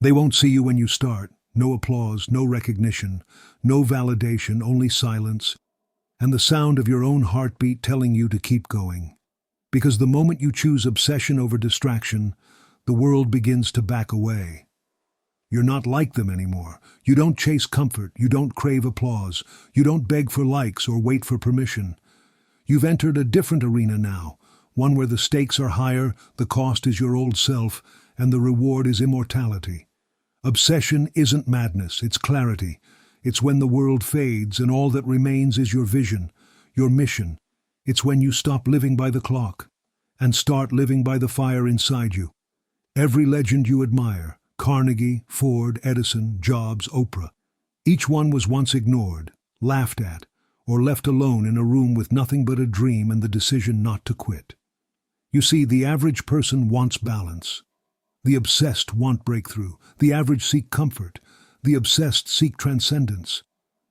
They won't see you when you start. No applause, no recognition, no validation, only silence, and the sound of your own heartbeat telling you to keep going. Because the moment you choose obsession over distraction, the world begins to back away. You're not like them anymore. You don't chase comfort, you don't crave applause, you don't beg for likes or wait for permission. You've entered a different arena now, one where the stakes are higher, the cost is your old self, and the reward is immortality. Obsession isn't madness, it's clarity. It's when the world fades and all that remains is your vision, your mission. It's when you stop living by the clock and start living by the fire inside you. Every legend you admire, Carnegie, Ford, Edison, Jobs, Oprah, each one was once ignored, laughed at, or left alone in a room with nothing but a dream and the decision not to quit. You see, the average person wants balance. The obsessed want breakthrough. The average seek comfort. The obsessed seek transcendence.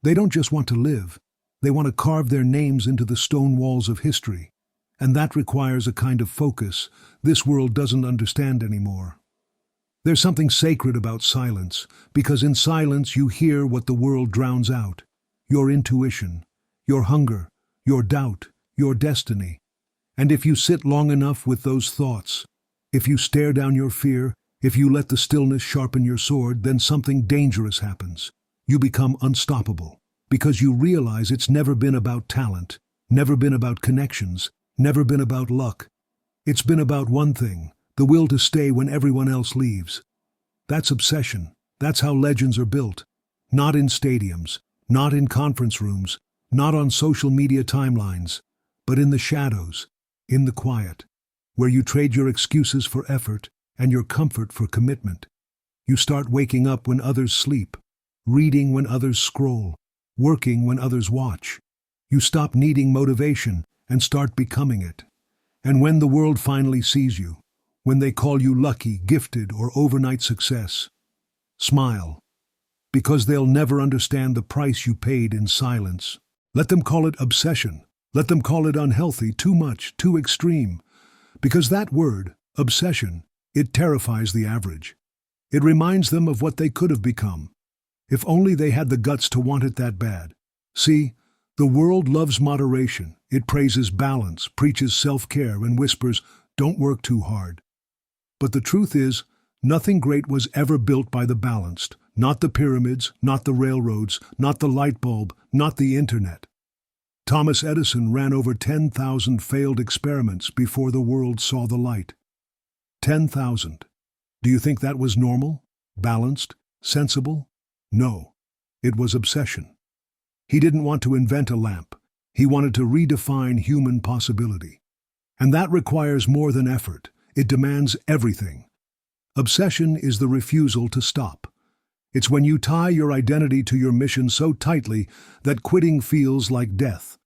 They don't just want to live. They want to carve their names into the stone walls of history. And that requires a kind of focus this world doesn't understand anymore. There's something sacred about silence, because in silence you hear what the world drowns out. Your intuition, your hunger, your doubt, your destiny. And if you sit long enough with those thoughts, if you stare down your fear, if you let the stillness sharpen your sword, then something dangerous happens. You become unstoppable, because you realize it's never been about talent, never been about connections, never been about luck. It's been about one thing, the will to stay when everyone else leaves. That's obsession. That's how legends are built. Not in stadiums, not in conference rooms, not on social media timelines, but in the shadows, in the quiet, where you trade your excuses for effort and your comfort for commitment. You start waking up when others sleep, reading when others scroll, working when others watch. You stop needing motivation and start becoming it. And when the world finally sees you, when they call you lucky, gifted, or overnight success, smile, because they'll never understand the price you paid in silence. Let them call it obsession. Let them call it unhealthy, too much, too extreme. Because that word, obsession, it terrifies the average. It reminds them of what they could have become, if only they had the guts to want it that bad. See, the world loves moderation. It praises balance, preaches self-care, and whispers, don't work too hard. But the truth is, nothing great was ever built by the balanced. Not the pyramids, not the railroads, not the light bulb, not the internet. Thomas Edison ran over 10,000 failed experiments before the world saw the light. 10,000. Do you think that was normal? Balanced? Sensible? No. It was obsession. He didn't want to invent a lamp. He wanted to redefine human possibility. And that requires more than effort. It demands everything. Obsession is the refusal to stop. It's when you tie your identity to your mission so tightly that quitting feels like death.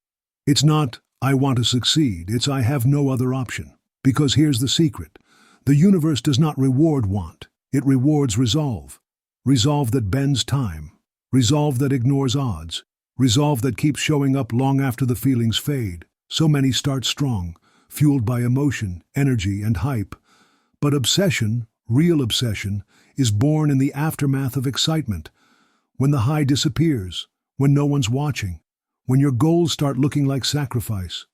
It's not, I want to succeed, it's I have no other option. Because here's the secret. The universe does not reward want. It rewards resolve. Resolve that bends time. Resolve that ignores odds. Resolve that keeps showing up long after the feelings fade. So many start strong, fueled by emotion, energy, and hype. But obsession, real obsession, is born in the aftermath of excitement, when the high disappears, when no one's watching, when your goals start looking like sacrifice.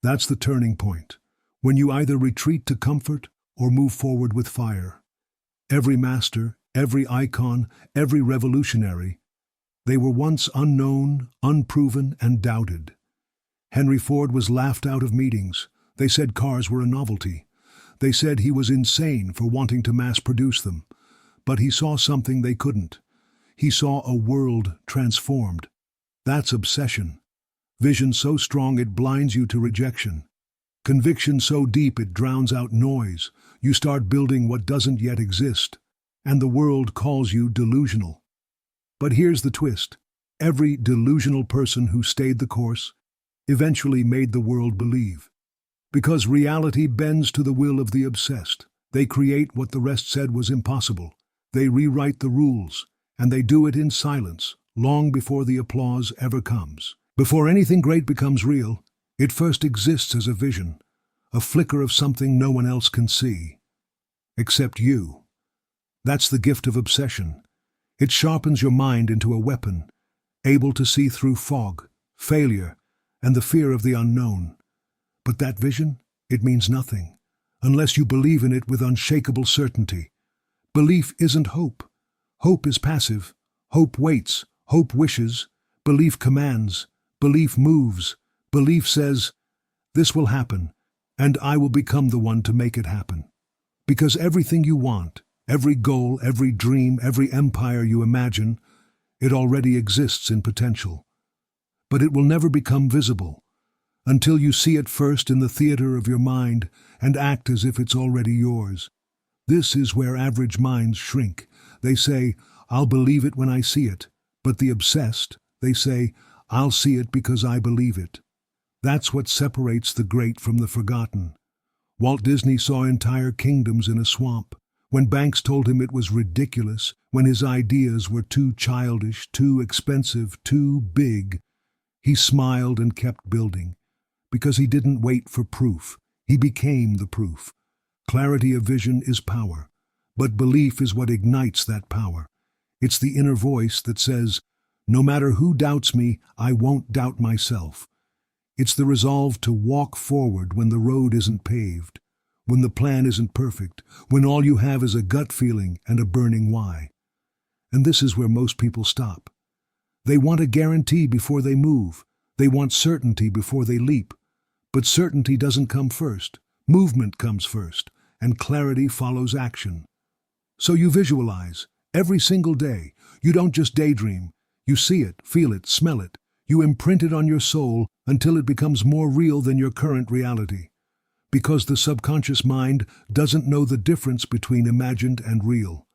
That's the turning point, when you either retreat to comfort or move forward with fire. Every master, every icon, every revolutionary, they were once unknown, unproven, and doubted. Henry Ford was laughed out of meetings. They said cars were a novelty. They said he was insane for wanting to mass-produce them. But he saw something they couldn't. He saw a world transformed. That's obsession. Vision so strong it blinds you to rejection. Conviction so deep it drowns out noise. You start building what doesn't yet exist. And the world calls you delusional. But here's the twist. Every delusional person who stayed the course eventually made the world believe. Because reality bends to the will of the obsessed. They create what the rest said was impossible. They rewrite the rules, and they do it in silence, long before the applause ever comes. Before anything great becomes real, it first exists as a vision, a flicker of something no one else can see. Except you. That's the gift of obsession. It sharpens your mind into a weapon, able to see through fog, failure, and the fear of the unknown. But that vision, it means nothing, unless you believe in it with unshakable certainty. Belief isn't hope. Hope is passive. Hope waits. Hope wishes. Belief commands. Belief moves. Belief says, "This will happen, and I will become the one to make it happen." Because everything you want, every goal, every dream, every empire you imagine, it already exists in potential. But it will never become visible until you see it first in the theater of your mind and act as if it's already yours. This is where average minds shrink. They say, "I'll believe it when I see it." But the obsessed, they say, "I'll see it because I believe it." That's what separates the great from the forgotten. Walt Disney saw entire kingdoms in a swamp. When banks told him it was ridiculous, when his ideas were too childish, too expensive, too big, he smiled and kept building. Because he didn't wait for proof. He became the proof. Clarity of vision is power, but belief is what ignites that power. It's the inner voice that says, "No matter who doubts me, I won't doubt myself." It's the resolve to walk forward when the road isn't paved, when the plan isn't perfect, when all you have is a gut feeling and a burning why. And this is where most people stop. They want a guarantee before they move. They want certainty before they leap. But certainty doesn't come first. Movement comes first, and clarity follows action. So you visualize every single day. You don't just daydream. You see it, feel it, smell it. You imprint it on your soul until it becomes more real than your current reality. Because the subconscious mind doesn't know the difference between imagined and real.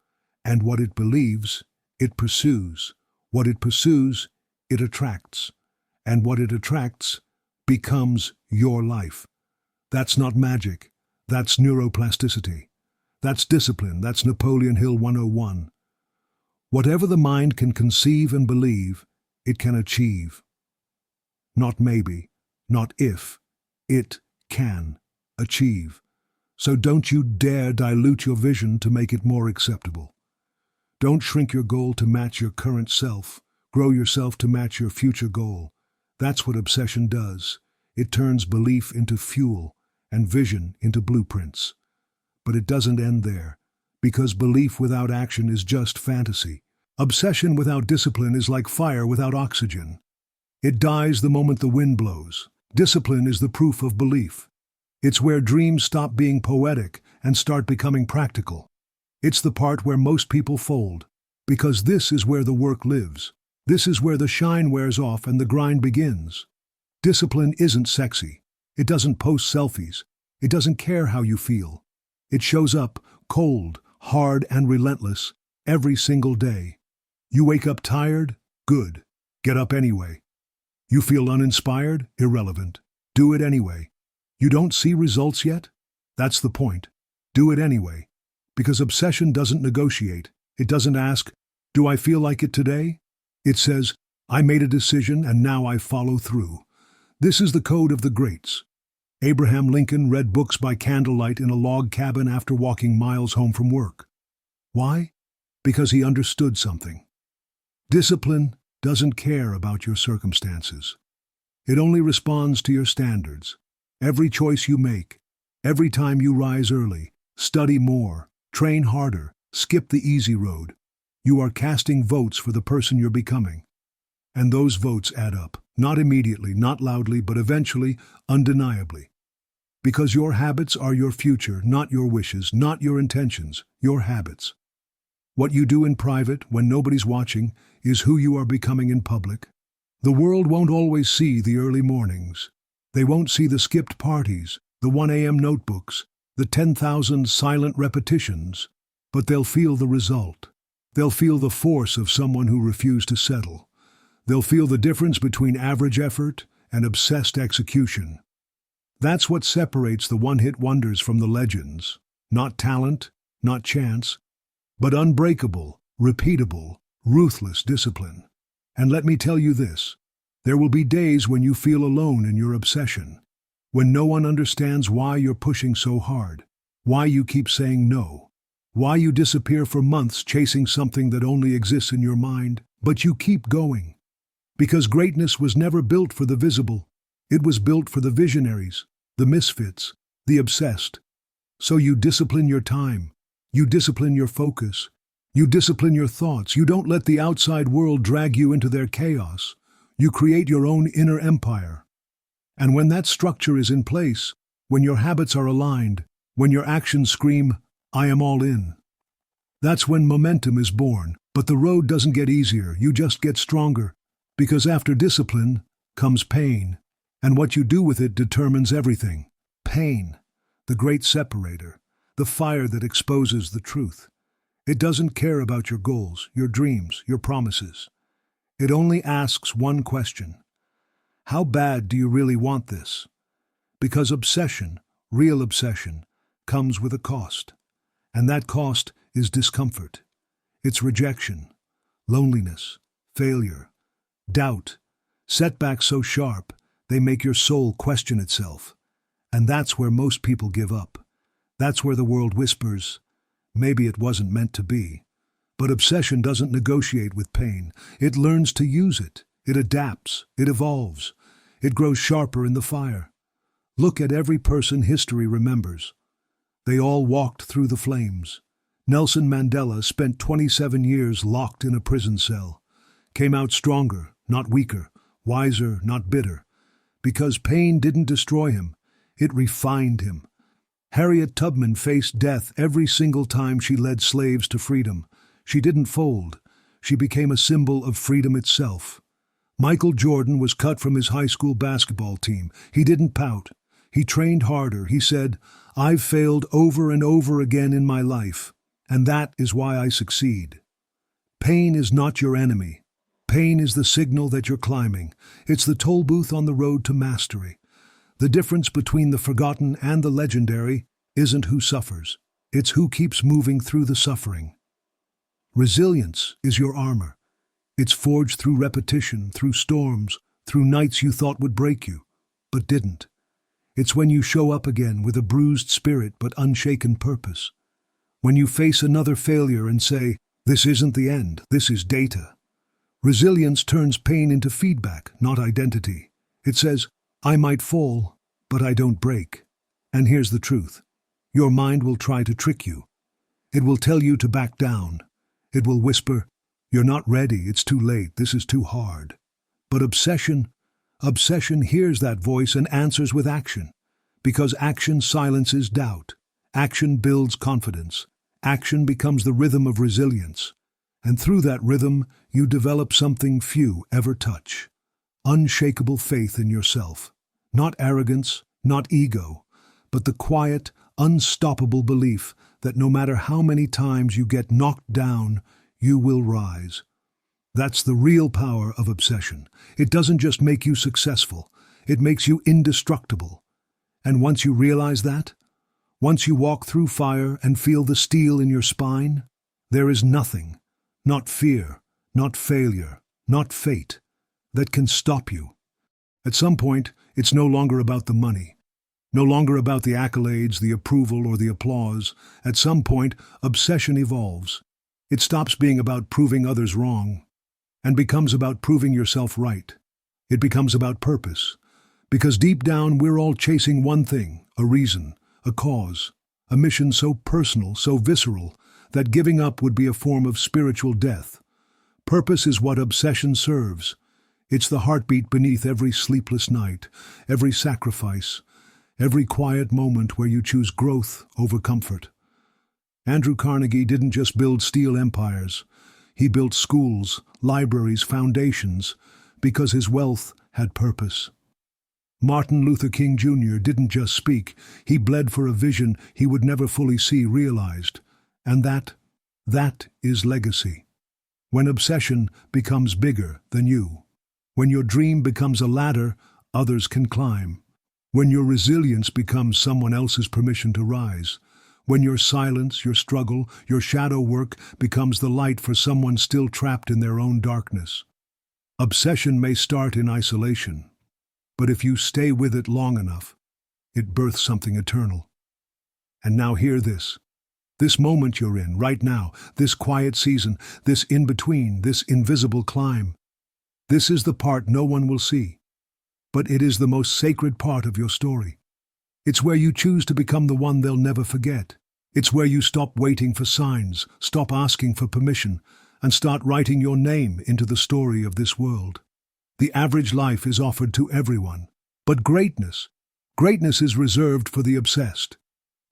And what it believes, it pursues. What it pursues, it attracts. And what it attracts becomes your life. That's not magic. That's neuroplasticity. That's discipline. That's Napoleon Hill 101. Whatever the mind can conceive and believe, it can achieve. Not maybe, not if, it can achieve. So don't you dare dilute your vision to make it more acceptable. Don't shrink your goal to match your current self. Grow yourself to match your future goal. That's what obsession does. It turns belief into fuel and vision into blueprints. But it doesn't end there, because belief without action is just fantasy. Obsession without discipline is like fire without oxygen. It dies the moment the wind blows. Discipline is the proof of belief. It's where dreams stop being poetic and start becoming practical. It's the part where most people fold, because this is where the work lives. This is where the shine wears off and the grind begins. Discipline isn't sexy. It doesn't post selfies. It doesn't care how you feel. It shows up cold, hard, and relentless every single day. You wake up tired? Good. Get up anyway. You feel uninspired? Irrelevant. Do it anyway. You don't see results yet? That's the point. Do it anyway. Because obsession doesn't negotiate. It doesn't ask, "Do I feel like it today?" It says, "I made a decision and now I follow through." This is the code of the greats. Abraham Lincoln read books by candlelight in a log cabin after walking miles home from work. Why? Because he understood something. Discipline doesn't care about your circumstances. It only responds to your standards. Every choice you make, every time you rise early, study more, train harder, skip the easy road, you are casting votes for the person you're becoming. And those votes add up, not immediately, not loudly, but eventually, undeniably. Because your habits are your future, not your wishes, not your intentions, your habits. What you do in private, when nobody's watching, is who you are becoming in public. The world won't always see the early mornings. They won't see the skipped parties, the 1 a.m. notebooks, the 10,000 silent repetitions, but they'll feel the result. They'll feel the force of someone who refused to settle. They'll feel the difference between average effort and obsessed execution. That's what separates the one-hit wonders from the legends. Not talent, not chance, but unbreakable, repeatable, ruthless discipline. And let me tell you this, there will be days when you feel alone in your obsession, when no one understands why you're pushing so hard, why you keep saying no, Why you disappear for months chasing something that only exists in your mind, but you keep going. Because greatness was never built for the visible. It was built for the visionaries, the misfits, the obsessed. So you discipline your time. You discipline your focus. You discipline your thoughts. You don't let the outside world drag you into their chaos. You create your own inner empire. And when that structure is in place, when your habits are aligned, when your actions scream, "I am all in," that's when momentum is born. But the road doesn't get easier, you just get stronger. Because after discipline comes pain. And what you do with it determines everything. Pain, the great separator, the fire that exposes the truth. It doesn't care about your goals, your dreams, your promises. It only asks one question. How bad do you really want this? Because obsession, real obsession, comes with a cost. And that cost is discomfort. It's rejection, loneliness, failure, doubt, setbacks so sharp they make your soul question itself. And that's where most people give up. That's where the world whispers, maybe it wasn't meant to be. But obsession doesn't negotiate with pain. It learns to use it. It adapts. It evolves. It grows sharper in the fire. Look at every person history remembers. They all walked through the flames. Nelson Mandela spent 27 years locked in a prison cell. Came out stronger, not weaker, wiser, not bitter. Because pain didn't destroy him. It refined him. Harriet Tubman faced death every single time she led slaves to freedom. She didn't fold. She became a symbol of freedom itself. Michael Jordan was cut from his high school basketball team. He didn't pout. He trained harder. He said, "I've failed over and over again in my life, and that is why I succeed." Pain is not your enemy. Pain is the signal that you're climbing. It's the toll booth on the road to mastery. The difference between the forgotten and the legendary isn't who suffers. It's who keeps moving through the suffering. Resilience is your armor. It's forged through repetition, through storms, through nights you thought would break you, but didn't. It's when you show up again with a bruised spirit but unshaken purpose. When you face another failure and say, "This isn't the end, this is data." Resilience turns pain into feedback, not identity. It says, "I might fall, but I don't break." And here's the truth. Your mind will try to trick you. It will tell you to back down. It will whisper, "You're not ready, it's too late, this is too hard." But obsession hears that voice and answers with action. Because action silences doubt. Action builds confidence. Action becomes the rhythm of resilience. And through that rhythm, you develop something few ever touch. Unshakable faith in yourself. Not arrogance, not ego, but the quiet, unstoppable belief that no matter how many times you get knocked down, you will rise. That's the real power of obsession. It doesn't just make you successful, it makes you indestructible. And once you realize that, once you walk through fire and feel the steel in your spine, there is nothing, not fear, not failure, not fate, that can stop you. At some point, it's no longer about the money. No longer about the accolades, the approval, or the applause. At some point, obsession evolves. It stops being about proving others wrong and becomes about proving yourself right. It becomes about purpose. Because deep down, we're all chasing one thing, a reason, a cause, a mission so personal, so visceral, that giving up would be a form of spiritual death. Purpose is what obsession serves. It's the heartbeat beneath every sleepless night, every sacrifice, every quiet moment where you choose growth over comfort. Andrew Carnegie didn't just build steel empires. He built schools, libraries, foundations, because his wealth had purpose. Martin Luther King Jr. didn't just speak. He bled for a vision he would never fully see realized. And that is legacy. When obsession becomes bigger than you. When your dream becomes a ladder others can climb. When your resilience becomes someone else's permission to rise. When your silence, your struggle, your shadow work becomes the light for someone still trapped in their own darkness. Obsession may start in isolation, but if you stay with it long enough, it births something eternal. And now hear this. This moment you're in, right now, this quiet season, this in-between, this invisible climb. This is the part no one will see. But it is the most sacred part of your story. It's where you choose to become the one they'll never forget. It's where you stop waiting for signs, stop asking for permission, and start writing your name into the story of this world. The average life is offered to everyone. But greatness is reserved for the obsessed,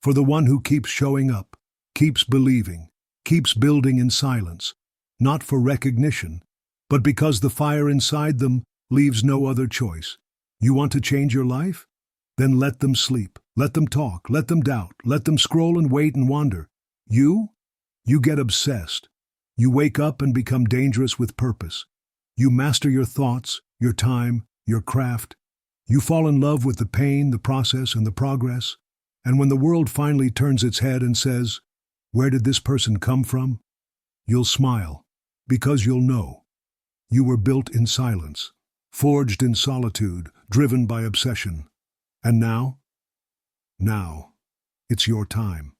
for the one who keeps showing up, keeps believing, keeps building in silence, not for recognition, but because the fire inside them leaves no other choice. You want to change your life? Then let them sleep, let them talk, let them doubt, let them scroll and wait and wander. You get obsessed. You wake up and become dangerous with purpose. You master your thoughts, your time, your craft. You fall in love with the pain, the process, and the progress. And when the world finally turns its head and says, "Where did this person come from?" you'll smile, because you'll know. You were built in silence, forged in solitude, driven by obsession. And now, it's your time.